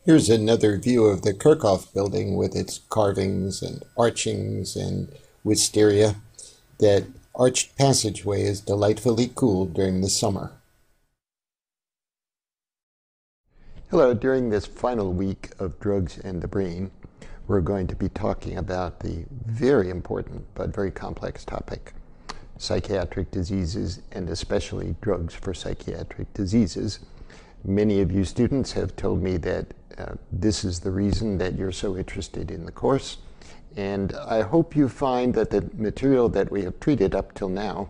Here's another view of the Kirchhoff building with its carvings and archings and wisteria. That arched passageway is delightfully cool during the summer. Hello, during this final week of Drugs and the Brain, we're going to be talking about the very important but very complex topic, psychiatric diseases, and especially drugs for psychiatric diseases. Many of you students have told me that this is the reason that you're so interested in the course, and I hope you find that the material that we have treated up till now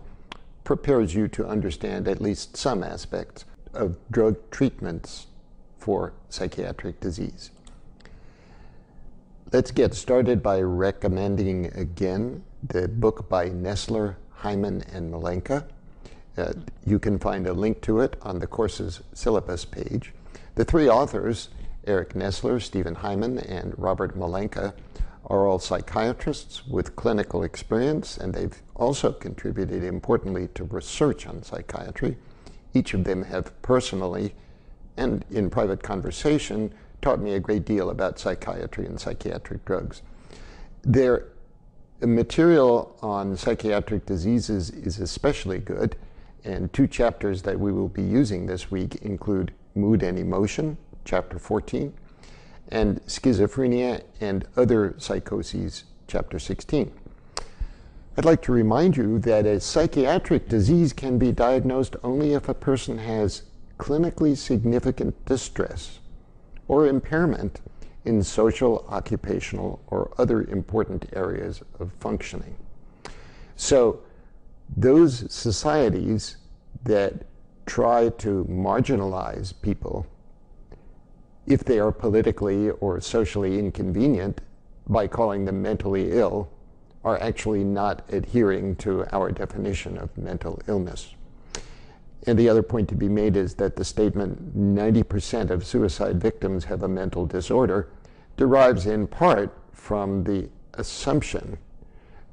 prepares you to understand at least some aspects of drug treatments for psychiatric disease. Let's get started by recommending again the book by Nestler, Hyman, and Malenka. You can find a link to it on the course's syllabus page. The three authors, Eric Nestler, Stephen Hyman, and Robert Malenka, are all psychiatrists with clinical experience, and they've also contributed importantly to research on psychiatry. Each of them have personally and in private conversation taught me a great deal about psychiatry and psychiatric drugs. Their material on psychiatric diseases is especially good, and two chapters that we will be using this week include Mood and Emotion, chapter 14, and Schizophrenia and Other Psychoses, chapter 16. I'd like to remind you that a psychiatric disease can be diagnosed only if a person has clinically significant distress or impairment in social, occupational, or other important areas of functioning. So those societies that try to marginalize people if they are politically or socially inconvenient by calling them mentally ill are actually not adhering to our definition of mental illness. And the other point to be made is that the statement 90% of suicide victims have a mental disorder derives in part from the assumption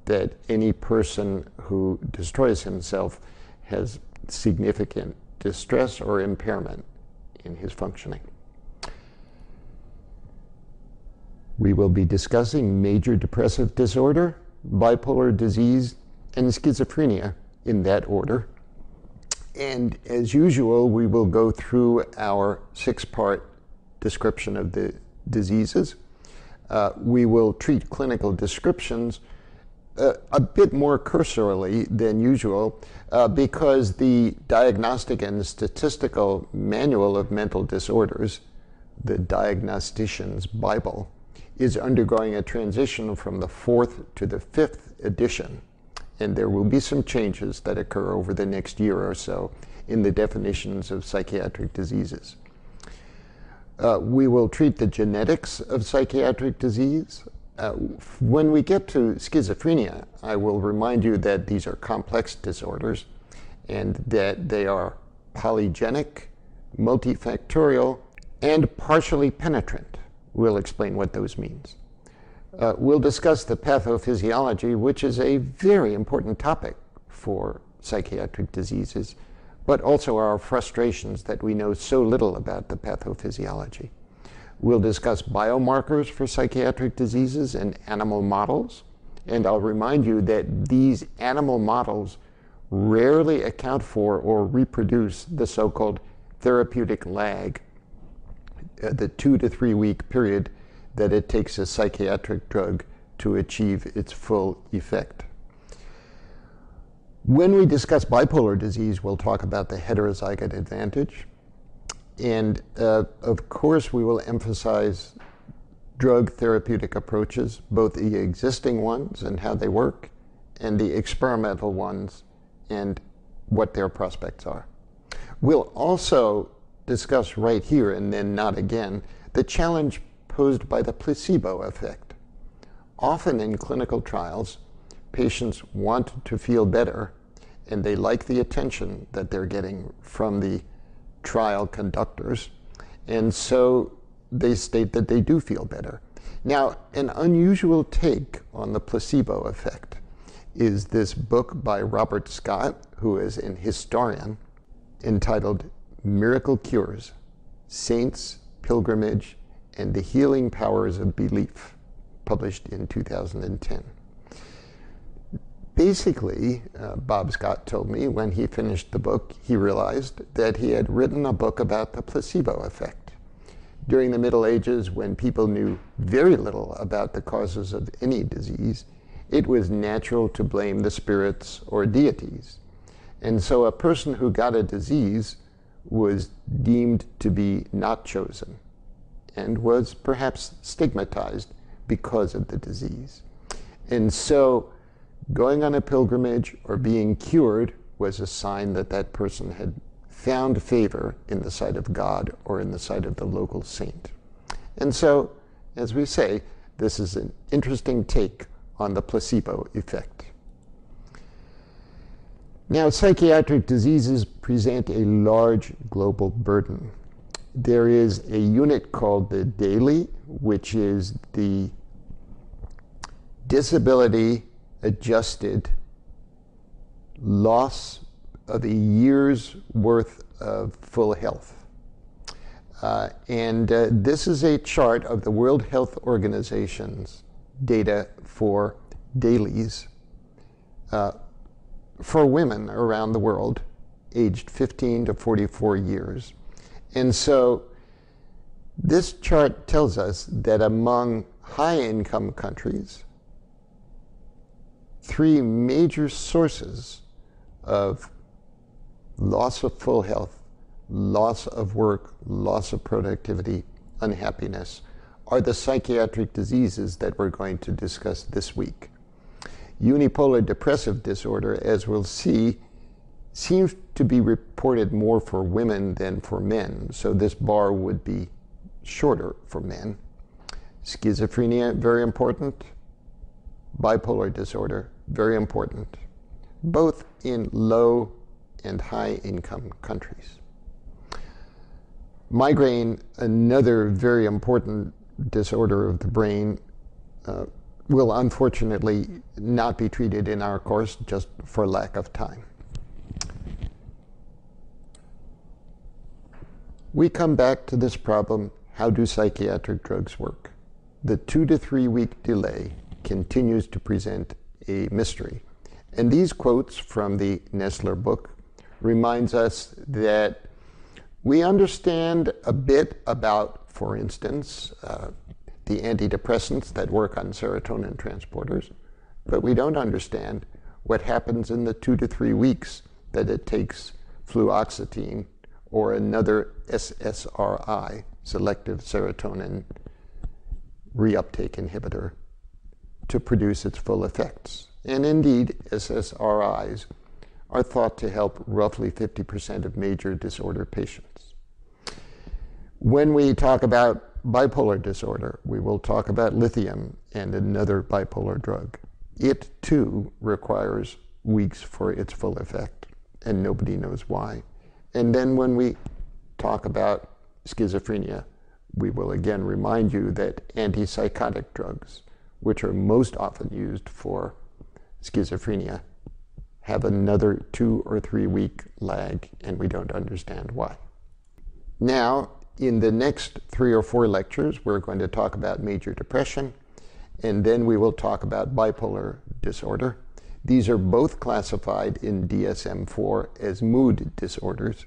that any person who destroys himself has significant distress or impairment in his functioning. We will be discussing major depressive disorder, bipolar disease, and schizophrenia in that order. And as usual, we will go through our six-part description of the diseases. We will treat clinical descriptions a bit more cursorily than usual because the Diagnostic and Statistical Manual of Mental Disorders, the Diagnostician's Bible, is undergoing a transition from the 4th to the 5th edition. And there will be some changes that occur over the next year or so in the definitions of psychiatric diseases. We will treat the genetics of psychiatric disease. When we get to schizophrenia, I will remind you that these are complex disorders and that they are polygenic, multifactorial, and partially penetrant. We'll explain what those means. We'll discuss the pathophysiology, which is a very important topic for psychiatric diseases, but also our frustrations that we know so little about the pathophysiology. We'll discuss biomarkers for psychiatric diseases and animal models, and I'll remind you that these animal models rarely account for or reproduce the so-called therapeutic lag, the 2 to 3 week period that it takes a psychiatric drug to achieve its full effect. When we discuss bipolar disease, we'll talk about the heterozygote advantage. And of course, we will emphasize drug therapeutic approaches, both the existing ones and how they work, and the experimental ones and what their prospects are. We'll also discuss right here and then not again the challenge posed by the placebo effect. Often in clinical trials, patients want to feel better and they like the attention that they're getting from the trial conductors, and so they state that they do feel better. Now, an unusual take on the placebo effect is this book by Robert Scott, who is an historian, entitled Miracle Cures, Saints, Pilgrimage, and the Healing Powers of Belief, published in 2010. Basically, Bob Scott told me when he finished the book, he realized that he had written a book about the placebo effect. During the Middle Ages, when people knew very little about the causes of any disease, it was natural to blame the spirits or deities. And so a person who got a disease was deemed to be not chosen and was perhaps stigmatized because of the disease. And so going on a pilgrimage or being cured was a sign that that person had found favor in the sight of God or in the sight of the local saint. And so, as we say, this is an interesting take on the placebo effect. Now, psychiatric diseases present a large global burden. There is a unit called the DALY, which is the disability adjusted loss of a year's worth of full health. This is a chart of the World Health Organization's data for dailies for women around the world aged 15 to 44 years. And so this chart tells us that among high-income countries, 3 major sources of loss of full health, loss of work, loss of productivity, unhappiness, are the psychiatric diseases that we're going to discuss this week. Unipolar depressive disorder, as we'll see, seems to be reported more for women than for men, so this bar would be shorter for men. Schizophrenia, very important. Bipolar disorder, very important, both in low and high income countries. Migraine, another very important disorder of the brain, will unfortunately not be treated in our course just for lack of time. We come back to this problem: how do psychiatric drugs work? The 2 to 3 week delay continues to present a mystery. And these quotes from the Nestler book reminds us that we understand a bit about, for instance, the antidepressants that work on serotonin transporters, but we don't understand what happens in the 2 to 3 weeks that it takes fluoxetine or another SSRI, selective serotonin reuptake inhibitor, to produce its full effects. And indeed, SSRIs are thought to help roughly 50% of major disorder patients. When we talk about bipolar disorder, we will talk about lithium and another bipolar drug. It too requires weeks for its full effect, and nobody knows why. And then when we talk about schizophrenia, we will again remind you that antipsychotic drugs, which are most often used for schizophrenia, have another 2 or 3 week lag, and we don't understand why. Now, in the next 3 or 4 lectures, we're going to talk about major depression, and then we will talk about bipolar disorder. These are both classified in DSM-4 as mood disorders.